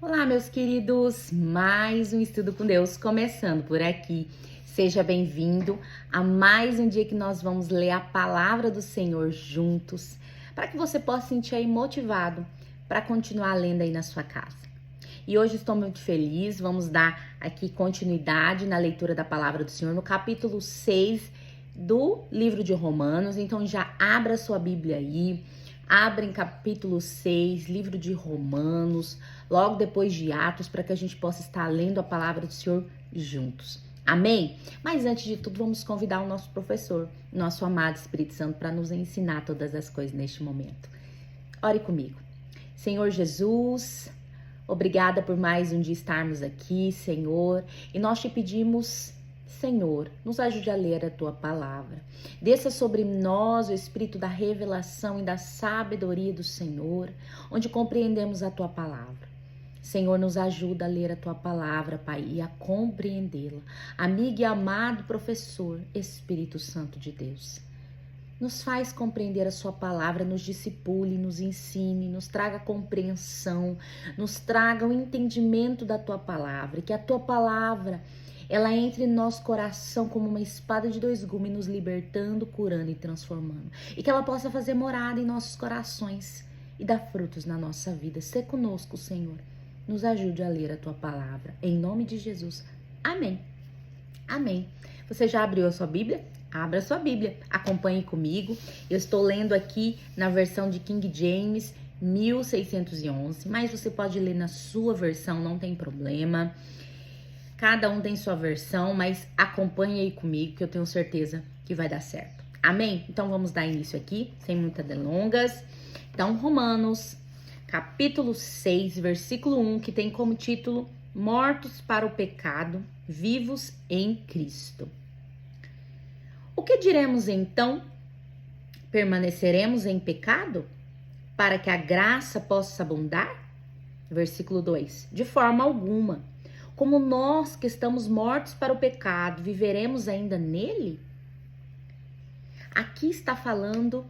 Olá, meus queridos, mais um Estudo com Deus começando por aqui. Seja bem-vindo a mais um dia que nós vamos ler a palavra do Senhor juntos, para que você possa sentir aí motivado para continuar lendo aí na sua casa. E hoje estou muito feliz, vamos dar aqui continuidade na leitura da palavra do Senhor no capítulo 6 do livro de Romanos. Então já abra sua Bíblia aí. Abre em capítulo 6, livro de Romanos, logo depois de Atos, para que a gente possa estar lendo a palavra do Senhor juntos. Amém? Mas antes de tudo, vamos convidar o nosso professor, nosso amado Espírito Santo, para nos ensinar todas as coisas neste momento. Ore comigo. Senhor Jesus, obrigada por mais um dia estarmos aqui, Senhor, e nós te pedimos, Senhor, nos ajude a ler a Tua palavra. Desça sobre nós o Espírito da revelação e da sabedoria do Senhor, onde compreendemos a Tua palavra. Senhor, nos ajuda a ler a Tua palavra, Pai, e a compreendê-la. Amigo e amado professor, Espírito Santo de Deus, nos faz compreender a Sua palavra, nos discipule, nos ensine, nos traga compreensão, nos traga o entendimento da Tua palavra, e que a Tua palavra ela entre em nosso coração como uma espada de dois gumes, nos libertando, curando e transformando. E que ela possa fazer morada em nossos corações e dar frutos na nossa vida. Sê conosco, Senhor. Nos ajude a ler a Tua palavra. Em nome de Jesus. Amém. Amém. Você já abriu a sua Bíblia? Abra a sua Bíblia. Acompanhe comigo. Eu estou lendo aqui na versão de King James 1611, mas você pode ler na sua versão, não tem problema. Cada um tem sua versão, mas acompanhe aí comigo que eu tenho certeza que vai dar certo. Amém? Então vamos dar início aqui, sem muitas delongas. Então, Romanos, capítulo 6, versículo 1, que tem como título Mortos para o pecado, vivos em Cristo. O que diremos então? Permaneceremos em pecado para que a graça possa abundar? Versículo 2, de forma alguma. Como nós que estamos mortos para o pecado, viveremos ainda nele? Aqui está falando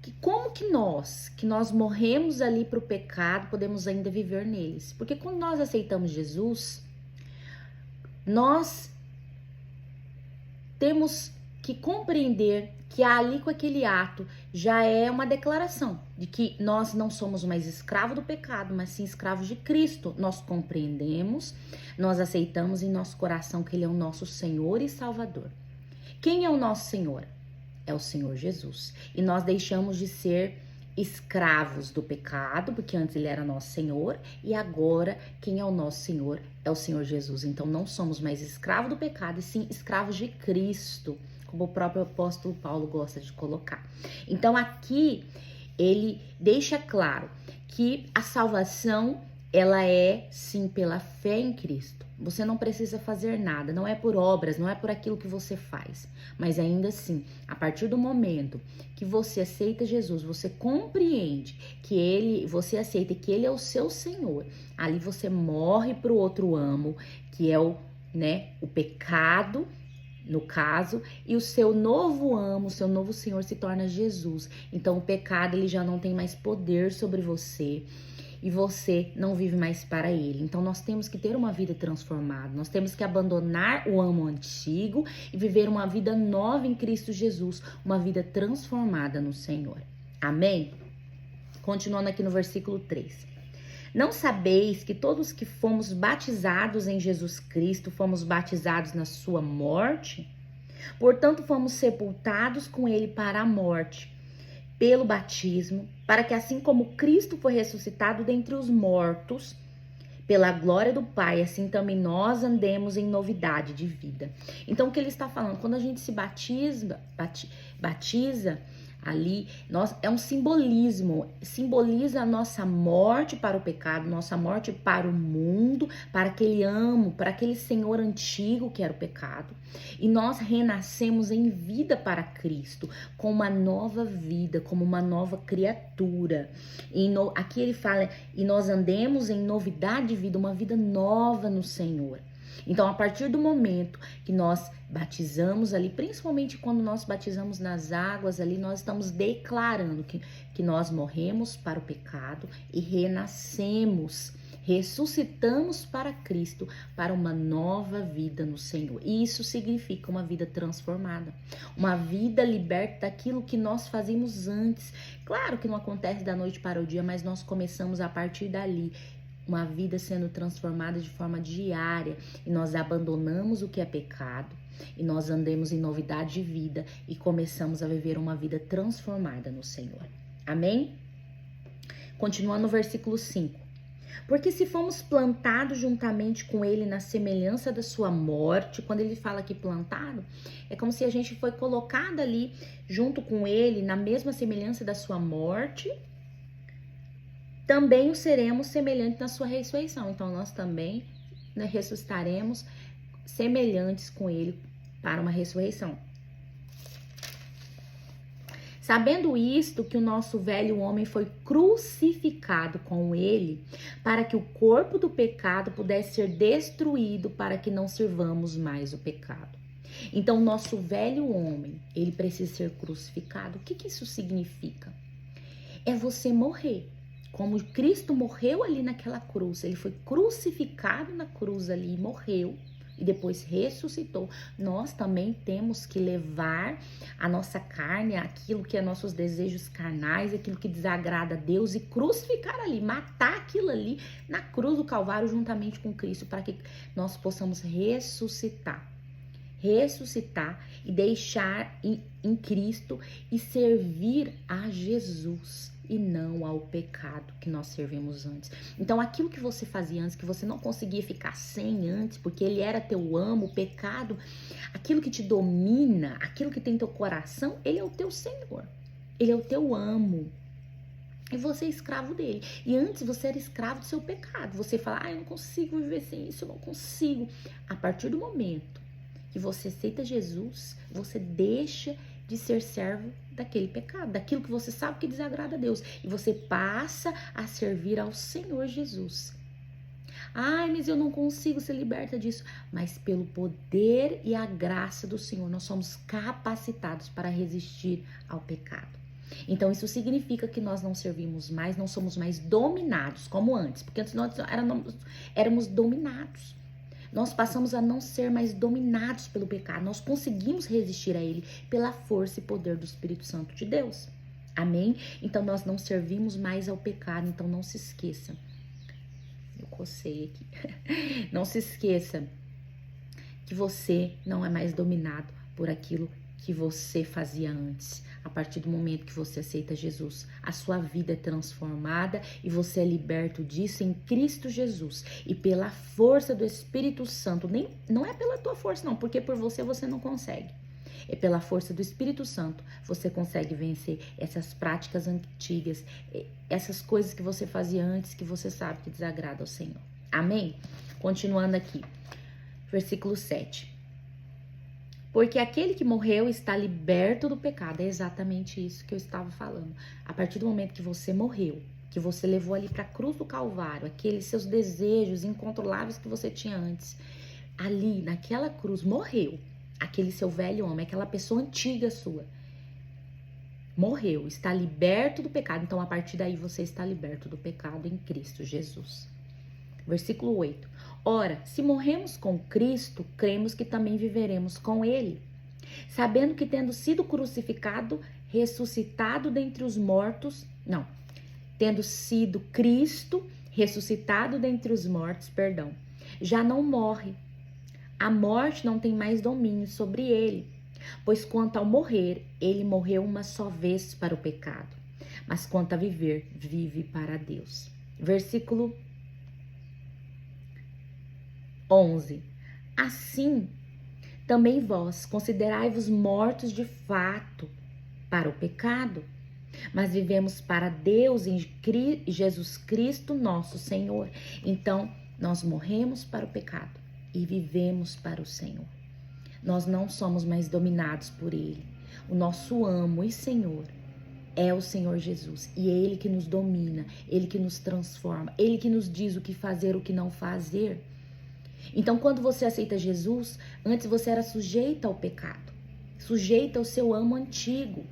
que como que nós morremos ali para o pecado, podemos ainda viver neles. Porque quando nós aceitamos Jesus, nós temos que compreender que ali com aquele ato já é uma declaração de que nós não somos mais escravos do pecado, mas sim escravos de Cristo. Nós compreendemos, nós aceitamos em nosso coração que Ele é o nosso Senhor e Salvador. Quem é o nosso Senhor? É o Senhor Jesus. E nós deixamos de ser escravos do pecado, porque antes Ele era nosso Senhor, e agora quem é o nosso Senhor é o Senhor Jesus. Então não somos mais escravos do pecado, e sim escravos de Cristo, como o próprio apóstolo Paulo gosta de colocar. Então aqui ele deixa claro que a salvação ela é sim pela fé em Cristo. Você não precisa fazer nada, não é por obras, não é por aquilo que você faz, mas ainda assim, a partir do momento que você aceita Jesus, você compreende que você aceita que ele é o seu Senhor, ali você morre para o outro amo, que é o pecado, no caso, e o seu novo amo, o seu novo Senhor se torna Jesus. Então o pecado ele já não tem mais poder sobre você e você não vive mais para ele. Então nós temos que ter uma vida transformada, nós temos que abandonar o amo antigo e viver uma vida nova em Cristo Jesus, uma vida transformada no Senhor. Amém? Continuando aqui no versículo 3. Não sabeis que todos que fomos batizados em Jesus Cristo, fomos batizados na sua morte? Portanto, fomos sepultados com ele para a morte, pelo batismo, para que assim como Cristo foi ressuscitado dentre os mortos, pela glória do Pai, assim também nós andemos em novidade de vida. Então, o que ele está falando? Quando a gente se batiza ali, é um simbolismo, simboliza a nossa morte para o pecado, nossa morte para o mundo, para aquele amo, para aquele senhor antigo que era o pecado, e nós renascemos em vida para Cristo, com uma nova vida, como uma nova criatura. Aqui ele fala, e nós andemos em novidade de vida, uma vida nova no Senhor. Então, a partir do momento que nós batizamos ali, principalmente quando nós batizamos nas águas ali, nós estamos declarando que nós morremos para o pecado e renascemos ressuscitamos para Cristo, para uma nova vida no Senhor. E isso significa uma vida transformada, uma vida liberta daquilo que nós fazíamos antes. Claro que não acontece da noite para o dia, mas nós começamos a partir dali. Uma vida sendo transformada de forma diária, e nós abandonamos o que é pecado, e nós andemos em novidade de vida e começamos a viver uma vida transformada no Senhor. Amém? Continuando no versículo 5. Porque se fomos plantados juntamente com ele na semelhança da sua morte, quando ele fala que plantado, é como se a gente foi colocado ali junto com ele na mesma semelhança da sua morte, também o seremos semelhantes na sua ressurreição. Então nós também, né, ressuscitaremos semelhantes com ele para uma ressurreição. Sabendo isto, que o nosso velho homem foi crucificado com ele, para que o corpo do pecado pudesse ser destruído, para que não sirvamos mais o pecado. Então, o nosso velho homem, ele precisa ser crucificado. O que isso significa? É você morrer. Como Cristo morreu ali naquela cruz, ele foi crucificado na cruz ali e morreu, e depois ressuscitou, nós também temos que levar a nossa carne, aquilo que é nossos desejos carnais, aquilo que desagrada a Deus, e crucificar ali, matar aquilo ali na cruz do Calvário juntamente com Cristo, para que nós possamos ressuscitar e deixar em Cristo e servir a Jesus e não ao pecado que nós servimos antes. Então, aquilo que você fazia antes, que você não conseguia ficar sem antes, porque ele era teu amo, o pecado, aquilo que te domina, aquilo que tem teu coração, ele é o teu Senhor, ele é o teu amo. E você é escravo dele. E antes você era escravo do seu pecado. Você fala, eu não consigo viver sem isso, eu não consigo. A partir do momento que você aceita Jesus, você deixa de ser servo daquele pecado, daquilo que você sabe que desagrada a Deus, e você passa a servir ao Senhor Jesus. Mas eu não consigo ser liberta disso. Mas pelo poder e a graça do Senhor, nós somos capacitados para resistir ao pecado. Então isso significa que nós não servimos mais, não somos mais dominados como antes, porque antes nós éramos dominados. Nós passamos a não ser mais dominados pelo pecado. Nós conseguimos resistir a ele pela força e poder do Espírito Santo de Deus. Amém? Então nós não servimos mais ao pecado. Então não se esqueça. Eu cocei aqui. Não se esqueça que você não é mais dominado por aquilo que você fazia antes. A partir do momento que você aceita Jesus, a sua vida é transformada e você é liberto disso em Cristo Jesus. E pela força do Espírito Santo, não é pela tua força não, porque por você não consegue. É pela força do Espírito Santo você consegue vencer essas práticas antigas, essas coisas que você fazia antes, que você sabe que desagrada ao Senhor. Amém? Continuando aqui, versículo 7. Porque aquele que morreu está liberto do pecado. É exatamente isso que eu estava falando. A partir do momento que você morreu, que você levou ali para a cruz do Calvário, aqueles seus desejos incontroláveis que você tinha antes, ali naquela cruz morreu aquele seu velho homem, aquela pessoa antiga sua. Morreu, está liberto do pecado. Então, a partir daí, você está liberto do pecado em Cristo Jesus. Versículo 8. Ora, se morremos com Cristo, cremos que também viveremos com Ele, sabendo que tendo sido crucificado, ressuscitado dentre os mortos, tendo sido Cristo ressuscitado dentre os mortos, já não morre. A morte não tem mais domínio sobre ele, pois quanto ao morrer, ele morreu uma só vez para o pecado, mas quanto a viver, vive para Deus. Versículo 11. Assim, também vós considerai-vos mortos de fato para o pecado, mas vivemos para Deus em Jesus Cristo nosso Senhor. Então, nós morremos para o pecado e vivemos para o Senhor. Nós não somos mais dominados por Ele. O nosso amo e Senhor é o Senhor Jesus, e é Ele que nos domina, Ele que nos transforma, Ele que nos diz o que fazer, o que não fazer. Então, quando você aceita Jesus, antes você era sujeita ao pecado, sujeita ao seu amo antigo,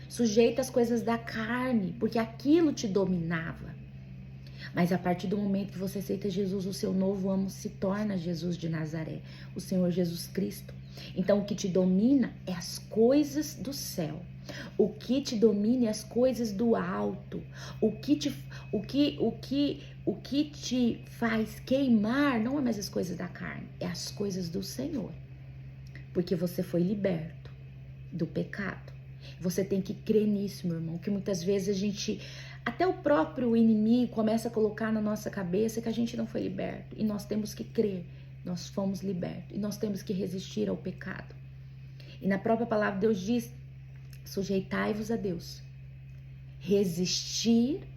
sujeita às coisas da carne, porque aquilo te dominava. Mas a partir do momento que você aceita Jesus, o seu novo amo se torna Jesus de Nazaré, o Senhor Jesus Cristo. Então o que te domina é as coisas do céu. O que te domina é as coisas do alto. O que te faz queimar não é mais as coisas da carne, é as coisas do Senhor. Porque você foi liberto do pecado. Você tem que crer nisso, meu irmão, que muitas vezes até o próprio inimigo começa a colocar na nossa cabeça que a gente não foi liberto. E nós temos que crer, nós fomos libertos. E nós temos que resistir ao pecado. E na própria palavra Deus diz, sujeitai-vos a Deus. Resistir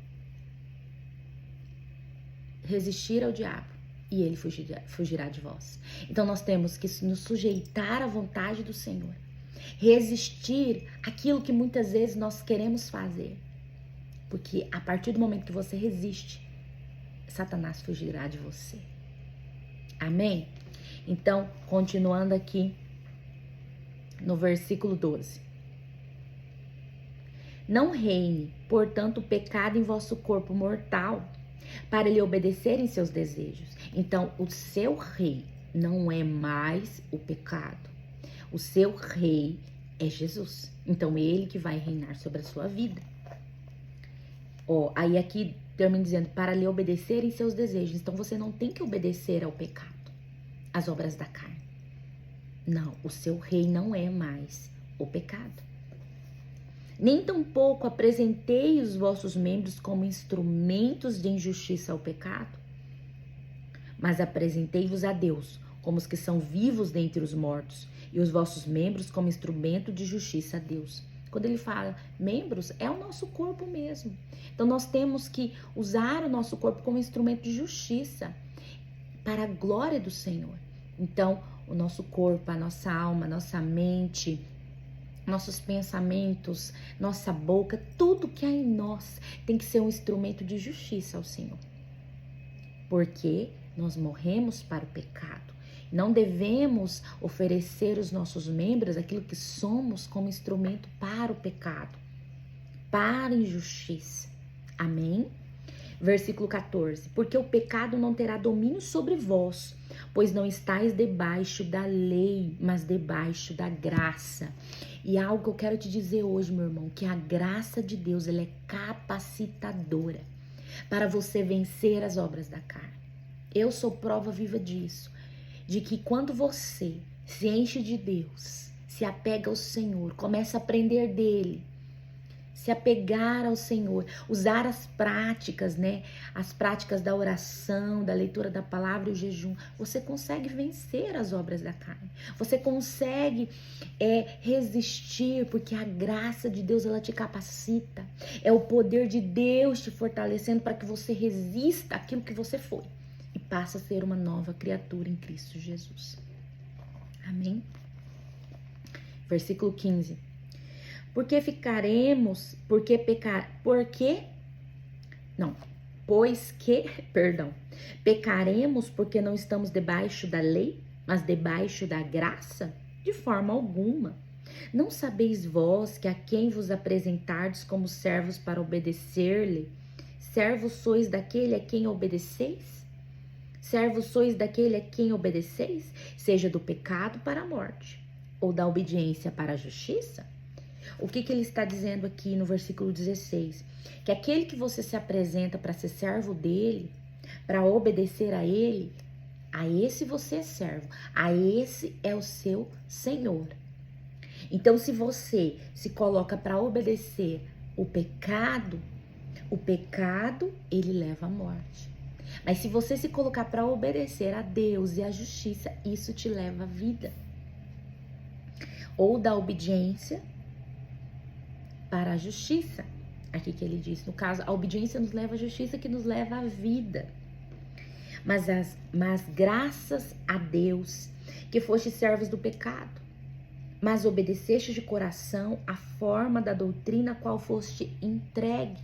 ao diabo e ele fugirá de vós. Então nós temos que nos sujeitar à vontade do Senhor. Resistir aquilo que muitas vezes nós queremos fazer. Porque a partir do momento que você resiste, Satanás fugirá de você. Amém? Então, continuando aqui no versículo 12. Não reine, portanto, o pecado em vosso corpo mortal, para lhe obedecerem seus desejos. Então, o seu rei não é mais o pecado. O seu rei é Jesus. Então, ele que vai reinar sobre a sua vida. Aí aqui termina dizendo, para lhe obedecerem seus desejos. Então, você não tem que obedecer ao pecado, às obras da carne. Não, o seu rei não é mais o pecado. Nem tampouco apresentei os vossos membros como instrumentos de injustiça ao pecado, mas apresentei-vos a Deus como os que são vivos dentre os mortos, e os vossos membros como instrumento de justiça a Deus. Quando ele fala membros, é o nosso corpo mesmo. Então nós temos que usar o nosso corpo como instrumento de justiça para a glória do Senhor. Então o nosso corpo, a nossa alma, a nossa mente, nossos pensamentos, nossa boca, tudo que há em nós tem que ser um instrumento de justiça ao Senhor. Porque nós morremos para o pecado. Não devemos oferecer os nossos membros, aquilo que somos, como instrumento para o pecado, para a injustiça. Amém? Versículo 14. Porque o pecado não terá domínio sobre vós, pois não estáis debaixo da lei, mas debaixo da graça. E algo que eu quero te dizer hoje, meu irmão, que a graça de Deus, ela é capacitadora para você vencer as obras da carne. Eu sou prova viva disso, de que quando você se enche de Deus, se apega ao Senhor, começa a aprender dele, se apegar ao Senhor, usar as práticas, né? As práticas da oração, da leitura da palavra e o jejum, você consegue vencer as obras da carne. Você consegue resistir, porque a graça de Deus, ela te capacita. É o poder de Deus te fortalecendo para que você resista àquilo que você foi e passa a ser uma nova criatura em Cristo Jesus. Amém? Versículo 15. Pecaremos porque não estamos debaixo da lei, mas debaixo da graça? De forma alguma. Não sabeis vós que a quem vos apresentardes como servos para obedecer-lhe, servos sois daquele a quem obedeceis? Servos sois daquele a quem obedeceis, seja do pecado para a morte, ou da obediência para a justiça? O que ele está dizendo aqui no versículo 16? Que aquele que você se apresenta para ser servo dele, para obedecer a ele, a esse você é servo, a esse é o seu Senhor. Então, se você se coloca para obedecer o pecado ele leva à morte. Mas se você se colocar para obedecer a Deus e a justiça, isso te leva à vida. Ou da obediência para a justiça. Aqui que ele diz, no caso, a obediência nos leva à justiça, que nos leva à vida. Mas graças a Deus que foste servos do pecado, mas obedeceste de coração a forma da doutrina a qual foste entregue.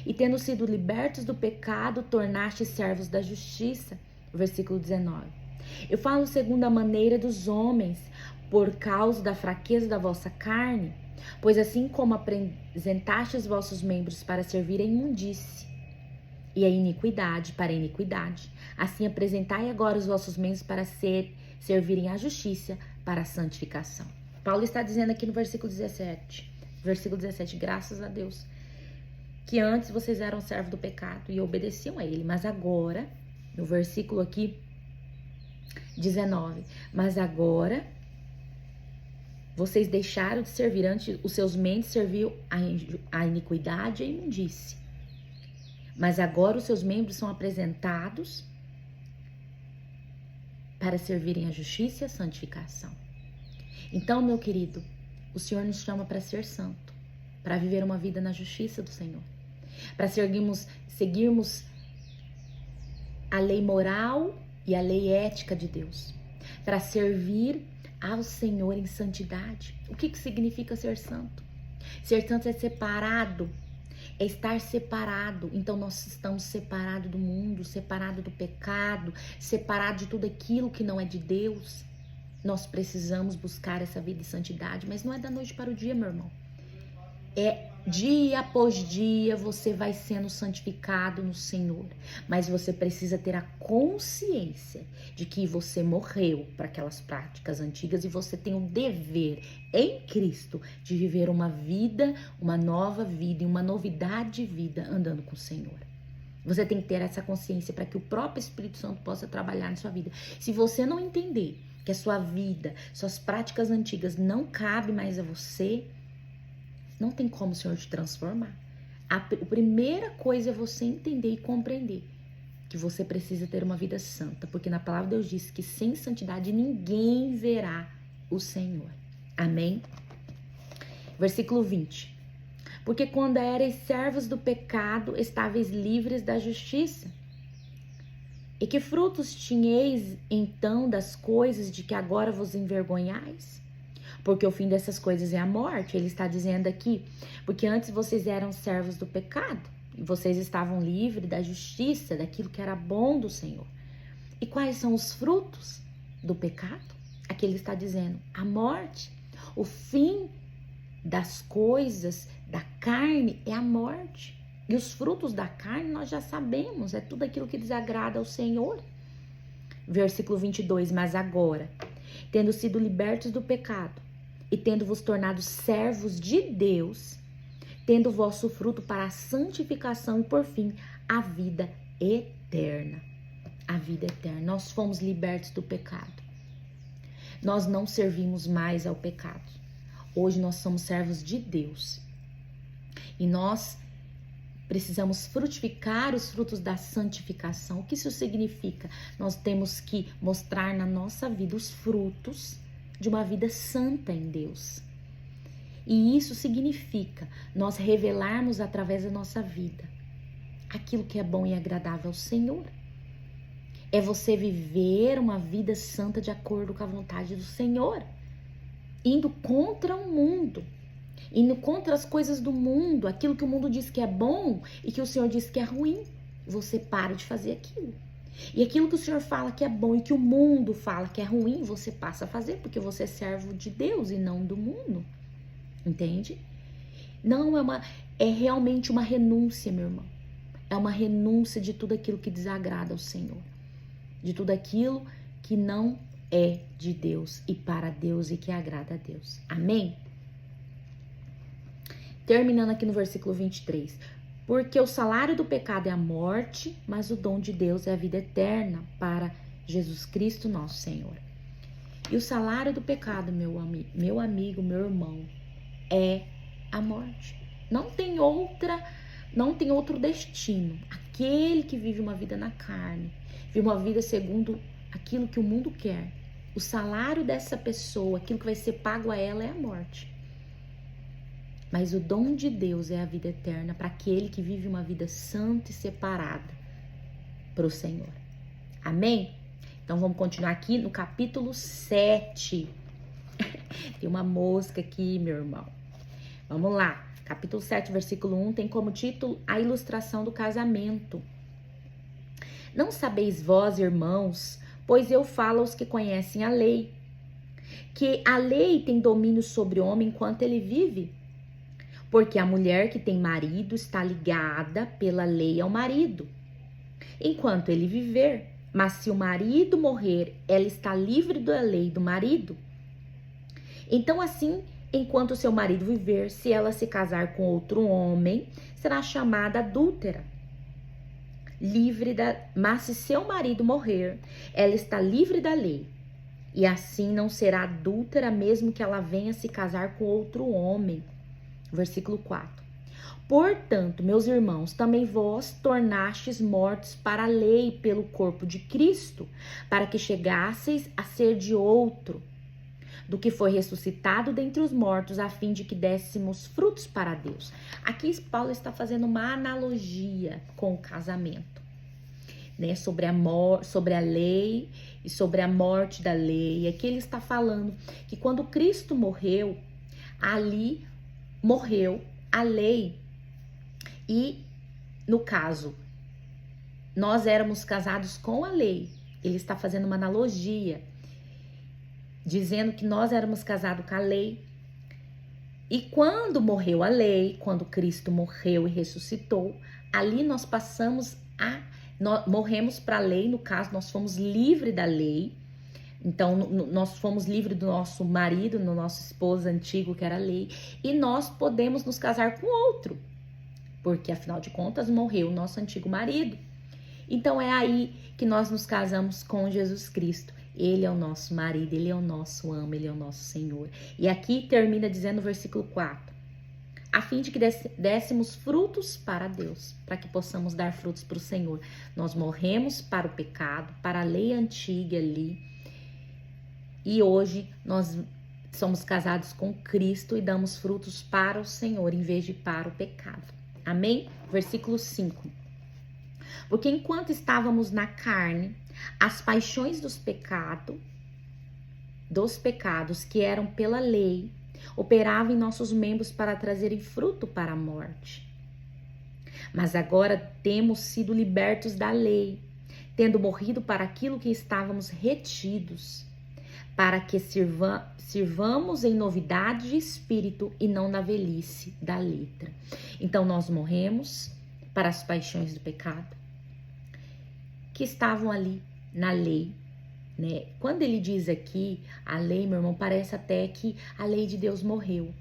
E tendo sido libertos do pecado, tornaste servos da justiça. Versículo 19. Eu falo segundo a maneira dos homens, por causa da fraqueza da vossa carne, pois assim como apresentaste os vossos membros para servir a imundície, e a iniquidade para a iniquidade. Assim apresentai agora os vossos membros para servirem à justiça, para a santificação. Paulo está dizendo aqui no versículo 17, graças a Deus, que antes vocês eram servos do pecado e obedeciam a ele, mas agora, no versículo aqui 19, mas agora vocês deixaram de servir, antes os seus membros serviam a iniquidade e a imundície. Mas agora os seus membros são apresentados para servirem a justiça e a santificação. Então, meu querido, o Senhor nos chama para ser santo, para viver uma vida na justiça do Senhor, para seguirmos a lei moral e a lei ética de Deus, para servir ao Senhor em santidade. O que significa ser santo? Ser santo é separado, é estar separado. Então nós estamos separados do mundo, separados do pecado, separados de tudo aquilo que não é de Deus. Nós precisamos buscar essa vida de santidade, mas não é da noite para o dia, meu irmão. É dia após dia você vai sendo santificado no Senhor, mas você precisa ter a consciência de que você morreu para aquelas práticas antigas e você tem o dever em Cristo de viver uma vida, uma nova vida e uma novidade de vida andando com o Senhor. Você tem que ter essa consciência para que o próprio Espírito Santo possa trabalhar na sua vida. Se você não entender que a sua vida, suas práticas antigas não cabem mais a você, não tem como o Senhor te transformar. A primeira coisa é você entender e compreender que você precisa ter uma vida santa, porque na palavra de Deus diz que sem santidade ninguém verá o Senhor. Amém? Versículo 20. Porque quando erais servos do pecado, estáveis livres da justiça. E que frutos tinhais então das coisas de que agora vos envergonhais? Porque o fim dessas coisas é a morte. Ele está dizendo aqui, porque antes vocês eram servos do pecado, e vocês estavam livres da justiça, daquilo que era bom do Senhor. E quais são os frutos do pecado? Aqui ele está dizendo, a morte. O fim das coisas da carne é a morte. E os frutos da carne nós já sabemos, é tudo aquilo que desagrada ao Senhor. Versículo 22, mas agora, tendo sido libertos do pecado, e tendo-vos tornado servos de Deus, tendo o vosso fruto para a santificação e, por fim, a vida eterna. A vida eterna. Nós fomos libertos do pecado. Nós não servimos mais ao pecado. Hoje nós somos servos de Deus. E nós precisamos frutificar os frutos da santificação. O que isso significa? Nós temos que mostrar na nossa vida os frutos de uma vida santa em Deus. E isso significa nós revelarmos através da nossa vida aquilo que é bom e agradável ao Senhor. É você viver uma vida santa de acordo com a vontade do Senhor, indo contra o mundo, indo contra as coisas do mundo, aquilo que o mundo diz que é bom e que o Senhor diz que é ruim. Você para de fazer aquilo. E aquilo que o Senhor fala que é bom e que o mundo fala que é ruim, você passa a fazer, porque você é servo de Deus e não do mundo. Entende? Não é realmente uma renúncia, meu irmão. É uma renúncia de tudo aquilo que desagrada ao Senhor. De tudo aquilo que não é de Deus e para Deus e que agrada a Deus. Amém? Terminando aqui no versículo 23. Porque o salário do pecado é a morte, mas o dom de Deus é a vida eterna para Jesus Cristo, nosso Senhor. E o salário do pecado, meu amigo, meu irmão, é a morte. Não tem outro destino. Aquele que vive uma vida na carne, vive uma vida segundo aquilo que o mundo quer. O salário dessa pessoa, aquilo que vai ser pago a ela é a morte. Mas o dom de Deus é a vida eterna para aquele que vive uma vida santa e separada para o Senhor. Amém? Então vamos continuar aqui no capítulo 7. Tem uma mosca aqui, meu irmão. Vamos lá. Capítulo 7, versículo 1 tem como título a ilustração do casamento. Não sabeis vós, irmãos, pois eu falo aos que conhecem a lei, que a lei tem domínio sobre o homem enquanto ele vive. Porque a mulher que tem marido está ligada pela lei ao marido, enquanto ele viver. Mas se o marido morrer, ela está livre da lei do marido. Então, assim, enquanto seu marido viver, se ela se casar com outro homem, será chamada adúltera. Mas se seu marido morrer, ela está livre da lei. E assim não será adúltera, mesmo que ela venha se casar com outro homem. Versículo 4. Portanto, meus irmãos, também vós tornastes mortos para a lei pelo corpo de Cristo, para que chegasseis a ser de outro, do que foi ressuscitado dentre os mortos, a fim de que dessemos frutos para Deus. Aqui Paulo está fazendo uma analogia com o casamento, né? Sobre a lei e sobre a morte da lei. Aqui ele está falando que quando Cristo morreu, ali morreu a lei. E, no caso, nós éramos casados com a lei. Ele está fazendo uma analogia, dizendo que nós éramos casados com a lei. E quando morreu a lei, quando Cristo morreu e ressuscitou, ali nós morremos para a lei, no caso, nós fomos livres da lei. Então, nós fomos livres do nosso marido, do nosso esposo antigo, que era a lei. E nós podemos nos casar com outro, porque afinal de contas morreu o nosso antigo marido. Então é aí que nós nos casamos com Jesus Cristo. Ele é o nosso marido, ele é o nosso amo, ele é o nosso Senhor. E aqui termina dizendo o versículo 4. A fim de que dessemos frutos para Deus, para que possamos dar frutos para o Senhor. Nós morremos para o pecado, para a lei antiga ali. E hoje nós somos casados com Cristo e damos frutos para o Senhor, em vez de para o pecado. Amém? Versículo 5. Porque enquanto estávamos na carne, as paixões dos pecados que eram pela lei, operavam em nossos membros para trazerem fruto para a morte. Mas agora temos sido libertos da lei, tendo morrido para aquilo que estávamos retidos, para que sirvamos em novidade de espírito e não na velhice da letra. Então nós morremos para as paixões do pecado que estavam ali na lei, né? Quando ele diz aqui a lei, meu irmão, parece até que a lei de Deus morreu.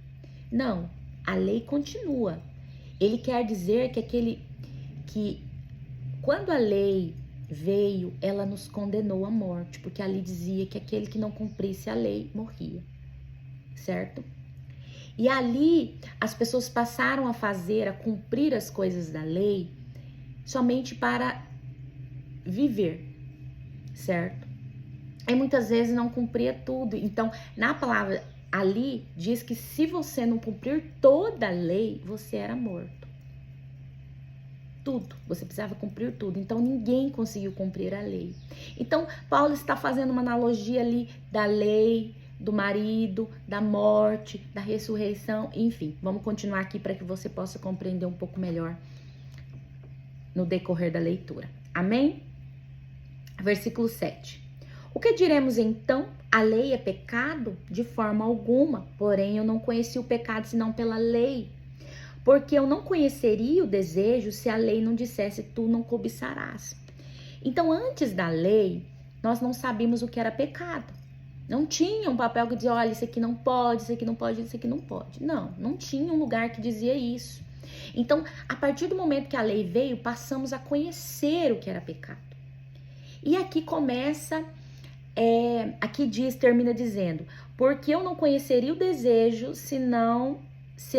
Não, a lei continua. Ele quer dizer que quando a lei veio, ela nos condenou à morte, porque ali dizia que aquele que não cumprisse a lei morria, certo? E ali as pessoas passaram a cumprir as coisas da lei somente para viver, certo? E muitas vezes não cumpria tudo. Então, na palavra ali diz que se você não cumprir toda a lei, você era morto. Tudo, você precisava cumprir tudo. Então ninguém conseguiu cumprir a lei. Então Paulo está fazendo uma analogia ali da lei, do marido, da morte, da ressurreição, enfim. Vamos continuar aqui para que você possa compreender um pouco melhor no decorrer da leitura. Amém? Versículo 7. O que diremos então? A lei é pecado? De forma alguma. Porém, eu não conheci o pecado senão pela lei. Porque eu não conheceria o desejo se a lei não dissesse tu não cobiçarás. Então, antes da lei, nós não sabíamos o que era pecado. Não tinha um papel que dizia, olha, isso aqui não pode, isso aqui não pode, isso aqui não pode. Não tinha um lugar que dizia isso. Então, a partir do momento que a lei veio, passamos a conhecer o que era pecado. E aqui começa, termina dizendo, porque eu não conheceria o desejo se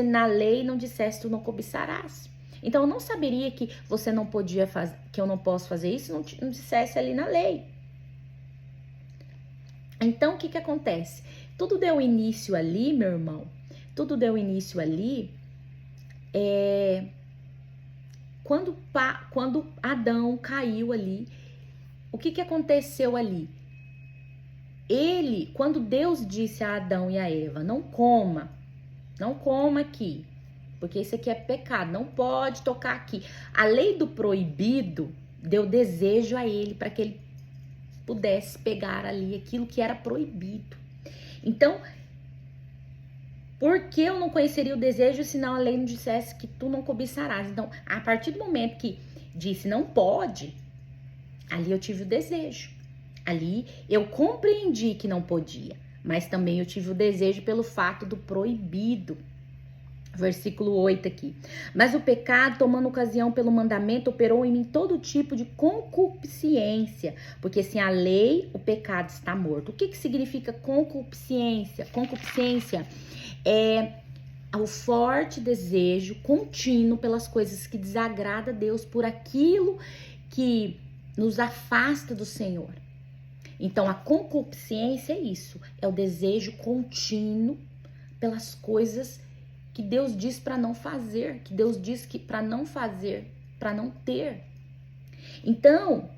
na lei não dissesse tu não cobiçarás. Então eu não saberia que você não podia fazer, que eu não posso fazer isso, não dissesse ali na lei. Então o que acontece? Tudo deu início ali, meu irmão. Tudo deu início ali quando Adão caiu ali. O que aconteceu ali? Quando Deus disse a Adão e a Eva, não coma aqui, porque isso aqui é pecado, não pode tocar aqui. A lei do proibido deu desejo a ele para que ele pudesse pegar ali aquilo que era proibido. Então, por que eu não conheceria o desejo se não a lei não dissesse que tu não cobiçarás? Então, a partir do momento que disse não pode, Ali eu tive o desejo. Ali eu compreendi que não podia, mas também eu tive o desejo pelo fato do proibido. Versículo 8 aqui. Mas o pecado, tomando ocasião pelo mandamento, operou em mim todo tipo de concupiscência, porque sem a lei o pecado está morto. O que significa concupiscência? Concupiscência é o forte desejo contínuo pelas coisas que desagrada a Deus, por aquilo que nos afasta do Senhor. Então, a concupiscência é isso, é o desejo contínuo pelas coisas que Deus diz para não fazer, que Deus diz que para não fazer, para não ter. Então,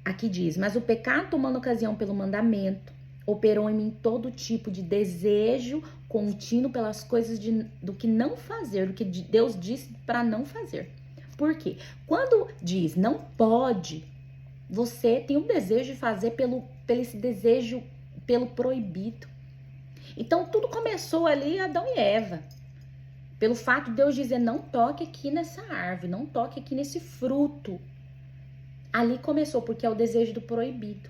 aqui diz, mas o pecado, tomando ocasião pelo mandamento, operou em mim todo tipo de desejo contínuo pelas coisas do que não fazer, do que Deus disse para não fazer. Por quê? Quando diz não pode, você tem um desejo de fazer pelo esse desejo, pelo proibido. Então, tudo começou ali, Adão e Eva. Pelo fato de Deus dizer, não toque aqui nessa árvore, não toque aqui nesse fruto. Ali começou, porque é o desejo do proibido.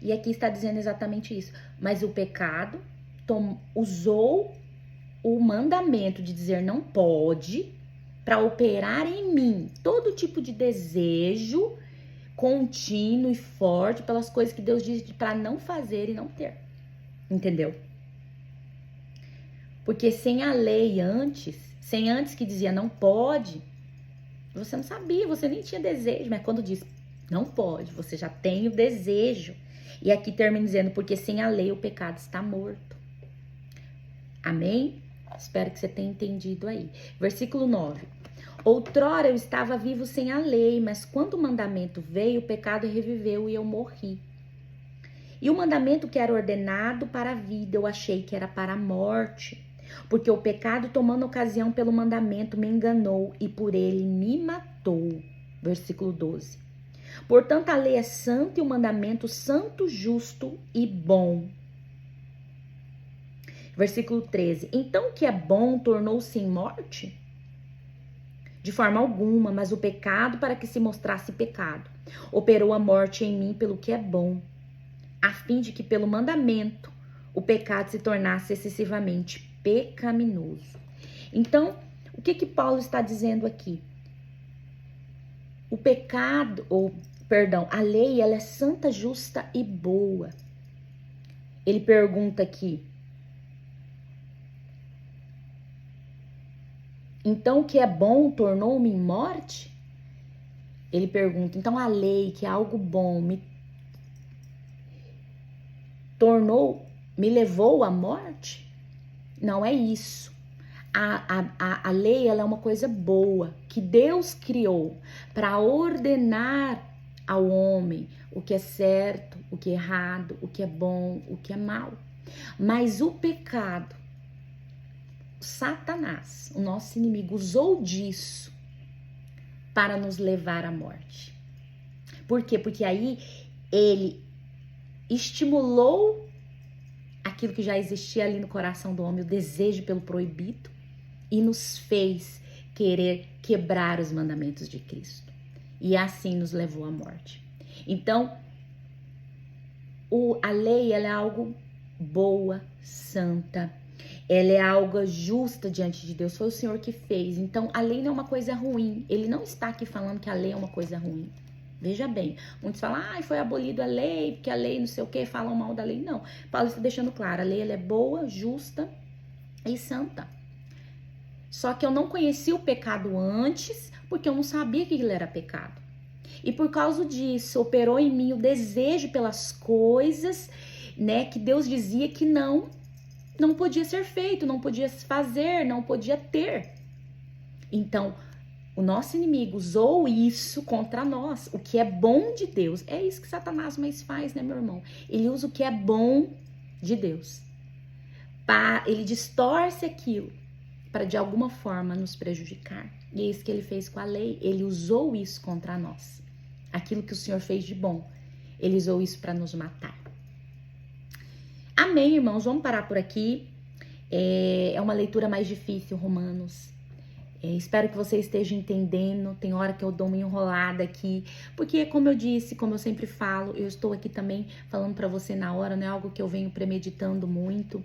E aqui está dizendo exatamente isso. Mas o pecado usou o mandamento de dizer não pode para operar em mim todo tipo de desejo contínuo e forte pelas coisas que Deus diz para não fazer e não ter. Entendeu? Porque sem a lei sem antes que dizia não pode, você não sabia, você nem tinha desejo. Mas quando diz não pode, você já tem o desejo. E aqui termina dizendo, porque sem a lei o pecado está morto. Amém? Espero que você tenha entendido aí. Versículo 9. Outrora eu estava vivo sem a lei, mas quando o mandamento veio, o pecado reviveu e eu morri. E o mandamento que era ordenado para a vida, eu achei que era para a morte. Porque o pecado, tomando ocasião pelo mandamento, me enganou e por ele me matou. Versículo 12. Portanto, a lei é santa e o mandamento santo, justo e bom. Versículo 13. Então, o que é bom tornou-se em morte? De forma alguma, mas o pecado, para que se mostrasse pecado, operou a morte em mim pelo que é bom, a fim de que pelo mandamento o pecado se tornasse excessivamente pecaminoso. Então, o que Paulo está dizendo aqui? O pecado, a lei, ela é santa, justa e boa. Ele pergunta aqui, então o que é bom tornou-me em morte? Ele pergunta, então a lei, que é algo bom, me levou à morte? Não é isso. A lei, ela é uma coisa boa, que Deus criou para ordenar ao homem o que é certo, o que é errado, o que é bom, o que é mal. Mas o pecado, Satanás, o nosso inimigo, usou disso para nos levar à morte. Por quê? Porque aí ele estimulou aquilo que já existia ali no coração do homem, o desejo pelo proibido, e nos fez querer quebrar os mandamentos de Cristo. E assim nos levou à morte. Então, a lei, ela é algo boa, santa, ela é algo justa diante de Deus. Foi o Senhor que fez. Então, a lei não é uma coisa ruim. Ele não está aqui falando que a lei é uma coisa ruim. Veja bem, muitos falam, foi abolida a lei, porque a lei não sei o que, falam mal da lei. Não, Paulo está deixando claro, a lei ela é boa, justa e santa. Só que eu não conhecia o pecado antes, porque eu não sabia que ele era pecado. E por causa disso, operou em mim o desejo pelas coisas, né, que Deus dizia que não podia ser feito, não podia se fazer, não podia ter. Então, o nosso inimigo usou isso contra nós, o que é bom de Deus. É isso que Satanás mais faz, né, meu irmão? Ele usa o que é bom de Deus. Ele distorce aquilo para, de alguma forma, nos prejudicar. E é isso que ele fez com a lei. Ele usou isso contra nós. Aquilo que o Senhor fez de bom, ele usou isso para nos matar. Amém, irmãos? Vamos parar por aqui. É uma leitura mais difícil, Romanos. Espero que você esteja entendendo. Tem hora que eu dou uma enrolada aqui, porque como eu disse, como eu sempre falo, eu estou aqui também falando para você na hora, não é algo que eu venho premeditando muito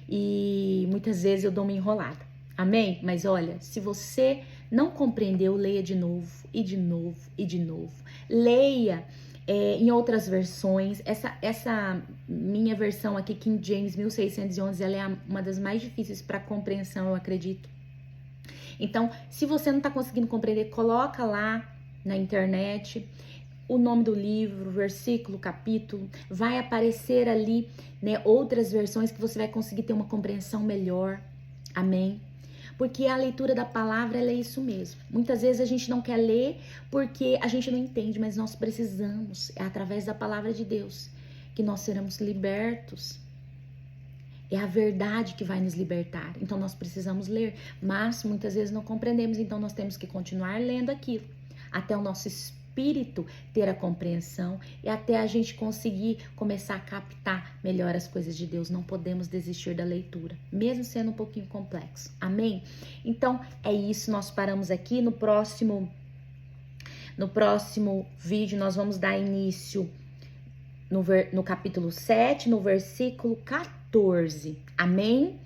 e muitas vezes eu dou uma enrolada. Amém? Mas olha, se você não compreendeu, leia de novo e de novo e de novo. Leia em outras versões. Essa minha versão aqui, King James 1611, ela é uma das mais difíceis para compreensão, eu acredito. Então, se você não está conseguindo compreender, coloca lá na internet o nome do livro, versículo, capítulo, vai aparecer ali, né, outras versões que você vai conseguir ter uma compreensão melhor. Amém? Porque a leitura da palavra, ela é isso mesmo. Muitas vezes a gente não quer ler porque a gente não entende, mas nós precisamos, é através da palavra de Deus que nós seremos libertos. É a verdade que vai nos libertar. Então nós precisamos ler, mas muitas vezes não compreendemos, então nós temos que continuar lendo aquilo até o nosso espírito ter a compreensão e até a gente conseguir começar a captar melhor as coisas de Deus. Não podemos desistir da leitura, mesmo sendo um pouquinho complexo. Amém? Então é isso, nós paramos aqui. No próximo vídeo nós vamos dar início no capítulo 7, no versículo 14. Amém?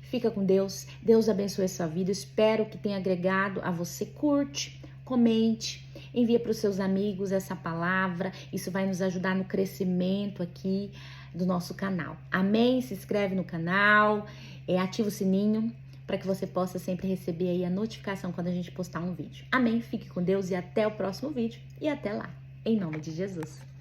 Fica com Deus. Deus abençoe a sua vida. Espero que tenha agregado a você. Curte, comente, envia para os seus amigos essa palavra. Isso vai nos ajudar no crescimento aqui do nosso canal. Amém? Se inscreve no canal, ativa o sininho para que você possa sempre receber aí a notificação quando a gente postar um vídeo. Amém? Fique com Deus e até o próximo vídeo. E até lá. Em nome de Jesus.